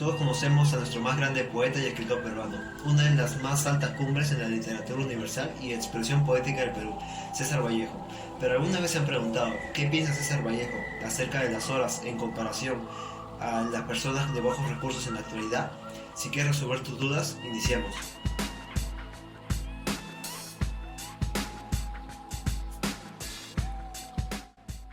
Todos conocemos a nuestro más grande poeta y escritor peruano, una de las más altas cumbres en la literatura universal y expresión poética del Perú, César Vallejo. Pero alguna vez se han preguntado, ¿qué piensa César Vallejo acerca de las horas en comparación a las personas de bajos recursos en la actualidad? Si quieres resolver tus dudas, iniciamos.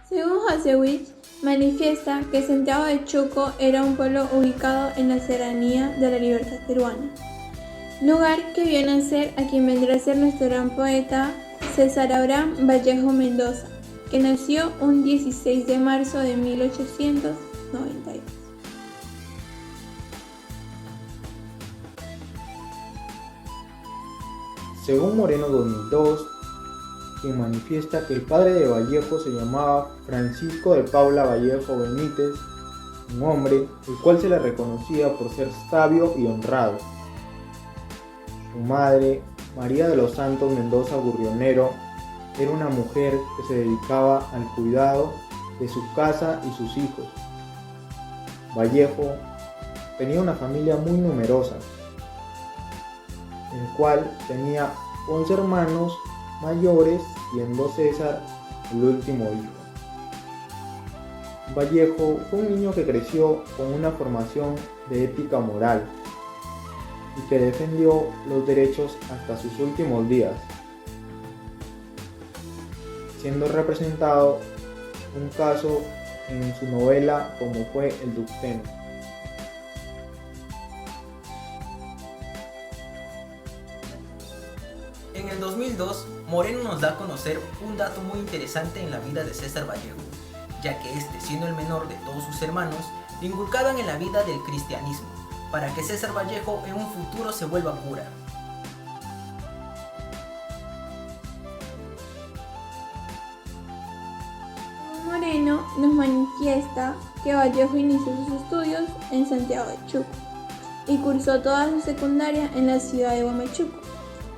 Según Hasewich, manifiesta que Santiago de Chuco era un pueblo ubicado en la serranía de la Libertad peruana, lugar que vio nacer a quien vendrá a ser nuestro gran poeta César Abraham Vallejo Mendoza, que nació un 16 de marzo de 1892. Según Moreno 2002, quien manifiesta que el padre de Vallejo se llamaba Francisco de Paula Vallejo Benítez, un hombre el cual se le reconocía por ser sabio y honrado. Su madre, María de los Santos Mendoza Gurrionero, era una mujer que se dedicaba al cuidado de su casa y sus hijos. Vallejo tenía una familia muy numerosa, el cual tenía 11 hermanos mayores, siendo César el último hijo. Vallejo fue un niño que creció con una formación de ética moral y que defendió los derechos hasta sus últimos días, siendo representado un caso en su novela como fue El Tuxteno. En el 2002, Moreno nos da a conocer un dato muy interesante en la vida de César Vallejo, ya que este, siendo el menor de todos sus hermanos, le inculcaban en la vida del cristianismo, para que César Vallejo en un futuro se vuelva cura. Moreno nos manifiesta que Vallejo inició sus estudios en Santiago de Chuco y cursó toda su secundaria en la ciudad de Huamachuco.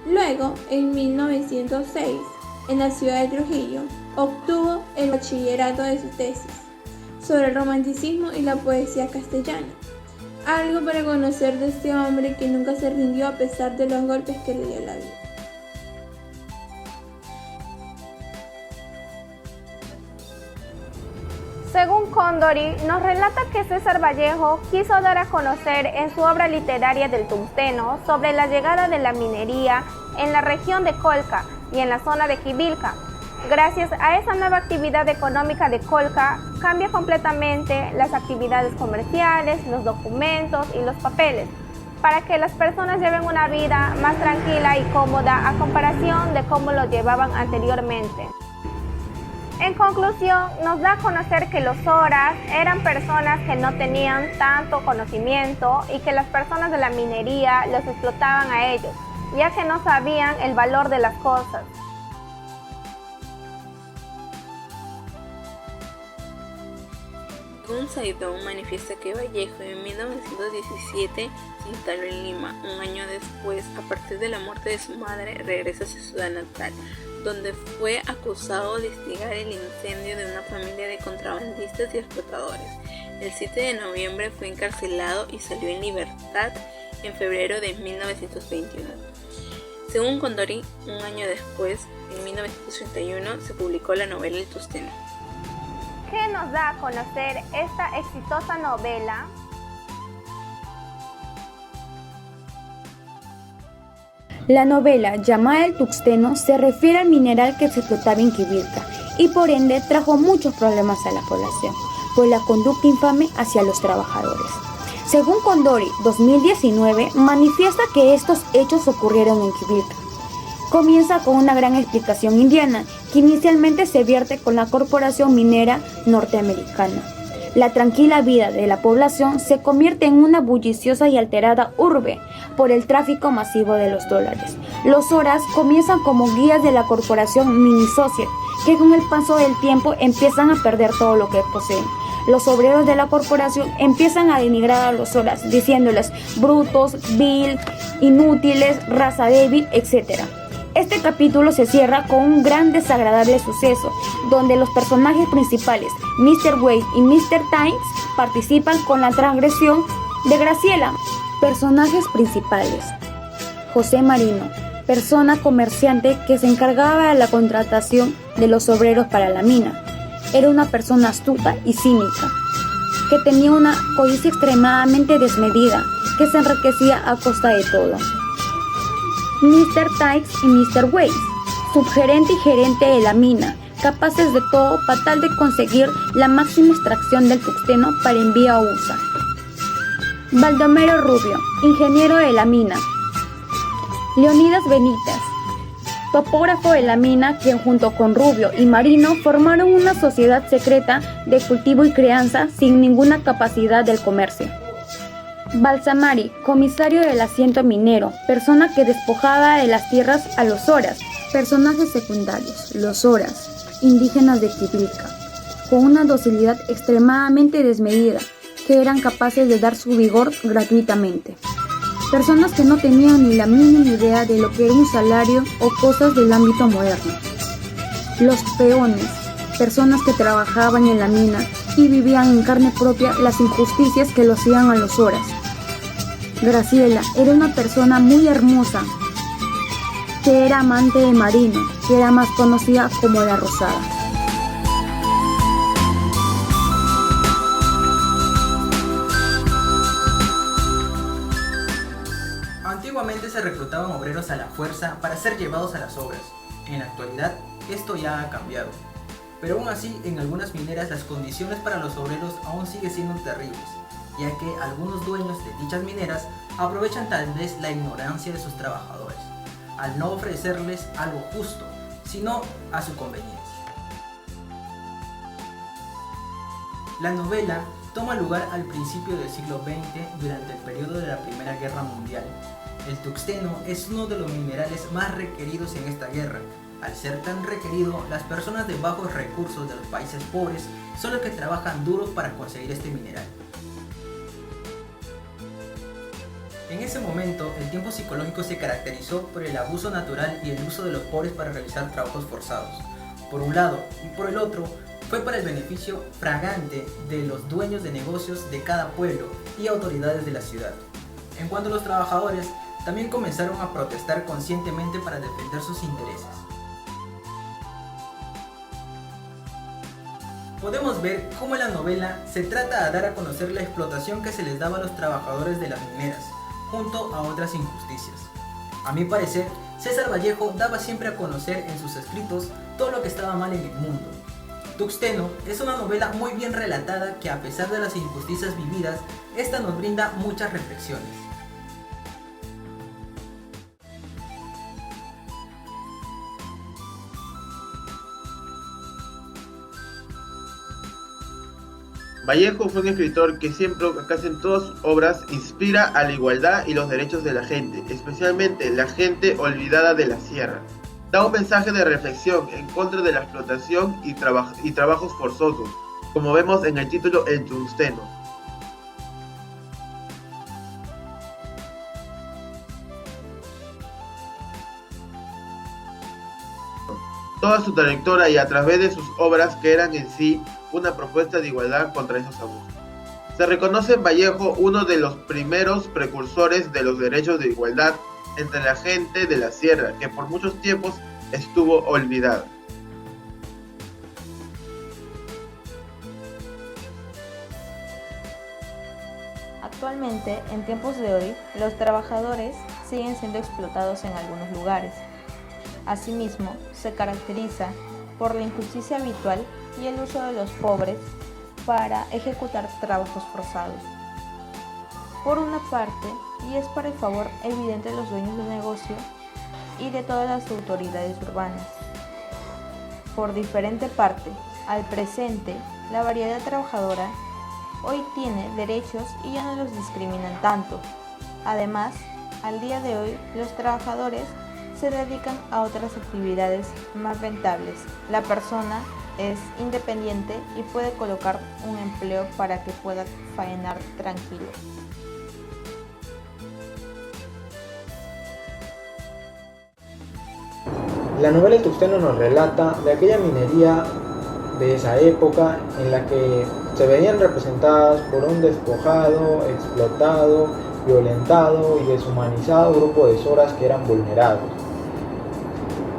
Luego, en 1906, en la ciudad de Trujillo, obtuvo el bachillerato de su tesis sobre el romanticismo y la poesía castellana. Algo para conocer de este hombre que nunca se rindió a pesar de los golpes que le dio la vida. Según Condori, nos relata que César Vallejo quiso dar a conocer en su obra literaria del Tuxteno sobre la llegada de la minería en la región de Colca y en la zona de Quivilca. Gracias a esa nueva actividad económica de Colca, cambia completamente las actividades comerciales, los documentos y los papeles, para que las personas lleven una vida más tranquila y cómoda a comparación de cómo lo llevaban anteriormente. En conclusión, nos da a conocer que los Horas eran personas que no tenían tanto conocimiento y que las personas de la minería los explotaban a ellos, ya que no sabían el valor de las cosas. Según Saidón, manifiesta que Vallejo en 1917 se instaló en Lima. Un año después, a partir de la muerte de su madre, regresa a su ciudad natal, donde fue acusado de instigar el incendio de una familia de contrabandistas y explotadores. El 7 de noviembre fue encarcelado y salió en libertad en febrero de 1921. Según Condori, un año después, en 1931, se publicó la novela El Tuxteno. ¿Qué nos da a conocer esta exitosa novela? La novela, llamada El Tuxteno, se refiere al mineral que se explotaba en Quivilca y por ende trajo muchos problemas a la población por la conducta infame hacia los trabajadores. Según Condori, 2019, manifiesta que estos hechos ocurrieron en Quivilca. Comienza con una gran explicación indiana que inicialmente se vierte con la corporación minera norteamericana. La tranquila vida de la población se convierte en una bulliciosa y alterada urbe por el tráfico masivo de los dólares. Los Horas comienzan como guías de la corporación Minisociet, que con el paso del tiempo empiezan a perder todo lo que poseen. Los obreros de la corporación empiezan a denigrar a los Horas, diciéndoles brutos, vil, inútiles, raza débil, etc. Este capítulo se cierra con un gran desagradable suceso, donde los personajes principales, Mr. Wade y Mr. Times, participan con la transgresión De Graciela, personajes principales. José Marino, persona comerciante que se encargaba de la contratación de los obreros para la mina. Era una persona astuta y cínica, que tenía una codicia extremadamente desmedida, que se enriquecía a costa de todo. Mr. Tykes y Mr. Weiss, subgerente y gerente de la mina, capaces de todo para tal de conseguir la máxima extracción del tuxteno para envío a USA. Baldomero Rubio, ingeniero de la mina. Leonidas Benítez, topógrafo de la mina, quien junto con Rubio y Marino formaron una sociedad secreta de cultivo y crianza sin ninguna capacidad del comercio. Balsamari, comisario del asiento minero, persona que despojaba de las tierras a los Horas. Personajes secundarios, los Horas, indígenas de Quivilca, con una docilidad extremadamente desmedida, que eran capaces de dar su vigor gratuitamente. Personas que no tenían ni la mínima idea de lo que era un salario o cosas del ámbito moderno. Los peones, personas que trabajaban en la mina y vivían en carne propia las injusticias que lo hacían a los Horas. Graciela era una persona muy hermosa, que era amante de Marino, que era más conocida como la Rosada. Antiguamente se reclutaban obreros a la fuerza para ser llevados a las obras. En la actualidad, esto ya ha cambiado. Pero aún así, en algunas mineras las condiciones para los obreros aún siguen siendo terribles, ya que algunos dueños de dichas mineras aprovechan tal vez la ignorancia de sus trabajadores, al no ofrecerles algo justo, sino a su conveniencia. La novela toma lugar al principio del siglo XX, durante el periodo de la Primera Guerra Mundial. El tuxteno es uno de los minerales más requeridos en esta guerra. Al ser tan requerido, las personas de bajos recursos de los países pobres son los que trabajan duro para conseguir este mineral. En ese momento, el tiempo psicológico se caracterizó por el abuso natural y el uso de los pobres para realizar trabajos forzados, por un lado, y por el otro, fue para el beneficio fragante de los dueños de negocios de cada pueblo y autoridades de la ciudad. En cuanto a los trabajadores, también comenzaron a protestar conscientemente para defender sus intereses. Podemos ver cómo en la novela se trata de dar a conocer la explotación que se les daba a los trabajadores de las mineras, junto a otras injusticias. A mi parecer, César Vallejo daba siempre a conocer en sus escritos todo lo que estaba mal en el mundo. Tuxteno es una novela muy bien relatada que, a pesar de las injusticias vividas, esta nos brinda muchas reflexiones. Vallejo fue un escritor que siempre, casi en todas sus obras, inspira a la igualdad y los derechos de la gente, especialmente la gente olvidada de la sierra. Da un mensaje de reflexión en contra de la explotación y trabajos forzosos, como vemos en el título El Tuxteno. Toda su trayectoria y a través de sus obras, que eran en sí una propuesta de igualdad contra esos abusos. Se reconoce en Vallejo uno de los primeros precursores de los derechos de igualdad entre la gente de la sierra, que por muchos tiempos estuvo olvidada. Actualmente, en tiempos de hoy, los trabajadores siguen siendo explotados en algunos lugares. Asimismo, se caracteriza por la injusticia habitual y el uso de los pobres para ejecutar trabajos forzados. Por una parte, y es para el favor evidente de los dueños de negocio y de todas las autoridades urbanas. Por diferente parte, al presente, la variedad trabajadora hoy tiene derechos y ya no los discriminan tanto. Además, al día de hoy, los trabajadores se dedican a otras actividades más rentables. La persona es independiente y puede colocar un empleo para que pueda faenar tranquilo. La novela El Tuxteno nos relata de aquella minería de esa época en la que se veían representadas por un despojado, explotado, violentado y deshumanizado grupo de soras que eran vulnerados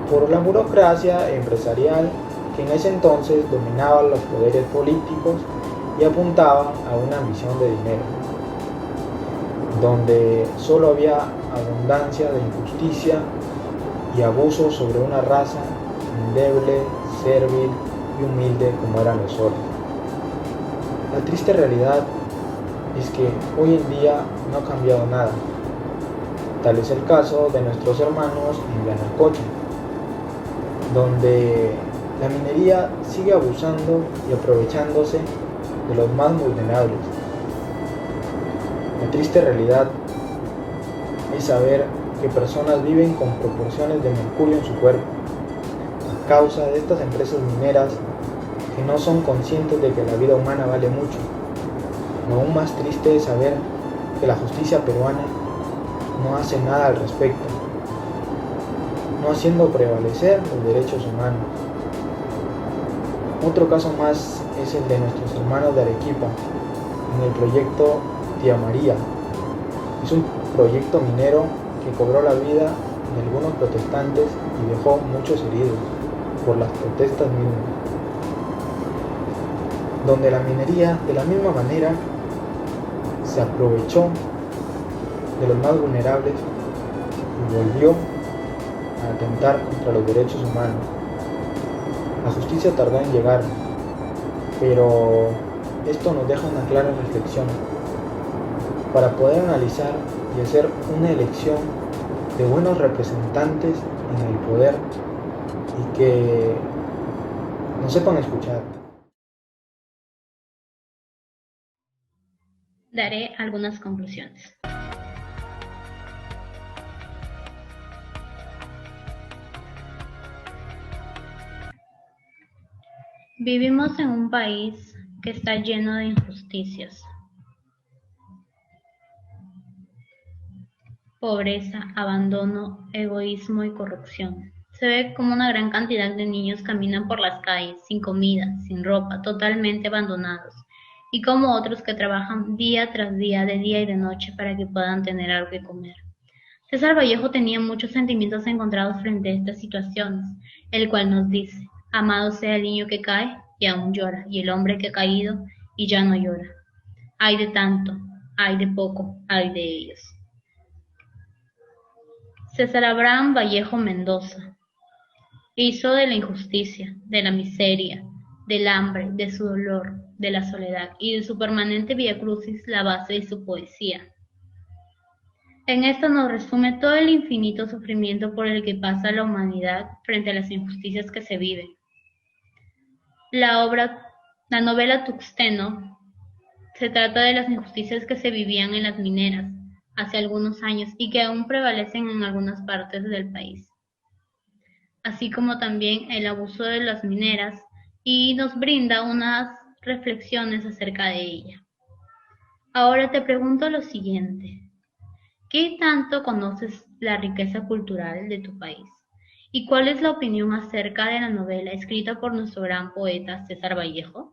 por la burocracia empresarial que en ese entonces dominaba los poderes políticos y apuntaba a una ambición de dinero, donde solo había abundancia de injusticia y abuso sobre una raza endeble, servil y humilde como eran los soros. La triste realidad es que hoy en día no ha cambiado nada. Tal es el caso de nuestros hermanos en Yanacocha, donde la minería sigue abusando y aprovechándose de los más vulnerables. La triste realidad es saber que personas viven con proporciones de mercurio en su cuerpo a causa de estas empresas mineras que no son conscientes de que la vida humana vale mucho. Lo aún más triste es saber que la justicia peruana no hace nada al respecto, no haciendo prevalecer los derechos humanos. Otro caso más es el de nuestros hermanos de Arequipa, en el proyecto Tía María. Es un proyecto minero que cobró la vida de algunos protestantes y dejó muchos heridos por las protestas mismas, donde la minería de la misma manera se aprovechó de los más vulnerables y volvió a atentar contra los derechos humanos. La justicia tardó en llegar, pero esto nos deja una clara reflexión para poder analizar y hacer una elección de buenos representantes en el poder y que nos sepan escuchar. Daré algunas conclusiones. Vivimos en un país que está lleno de injusticias, pobreza, abandono, egoísmo y corrupción. Se ve como una gran cantidad de niños caminan por las calles sin comida, sin ropa, totalmente abandonados, y como otros que trabajan día tras día, de día y de noche para que puedan tener algo que comer. César Vallejo tenía muchos sentimientos encontrados frente a estas situaciones, el cual nos dice: amado sea el niño que cae y aún llora, y el hombre que ha caído y ya no llora. Hay de tanto, hay de poco, hay de ellos. César Abraham Vallejo Mendoza hizo de la injusticia, de la miseria, del hambre, de su dolor, de la soledad y de su permanente viacrucis la base de su poesía. En esto nos resume todo el infinito sufrimiento por el que pasa la humanidad frente a las injusticias que se viven. La novela Tuxteno se trata de las injusticias que se vivían en las mineras hace algunos años y que aún prevalecen en algunas partes del país, así como también el abuso de las mineras, y nos brinda unas reflexiones acerca de ella. Ahora te pregunto lo siguiente: ¿qué tanto conoces la riqueza cultural de tu país? ¿Y cuál es la opinión acerca de la novela escrita por nuestro gran poeta César Vallejo?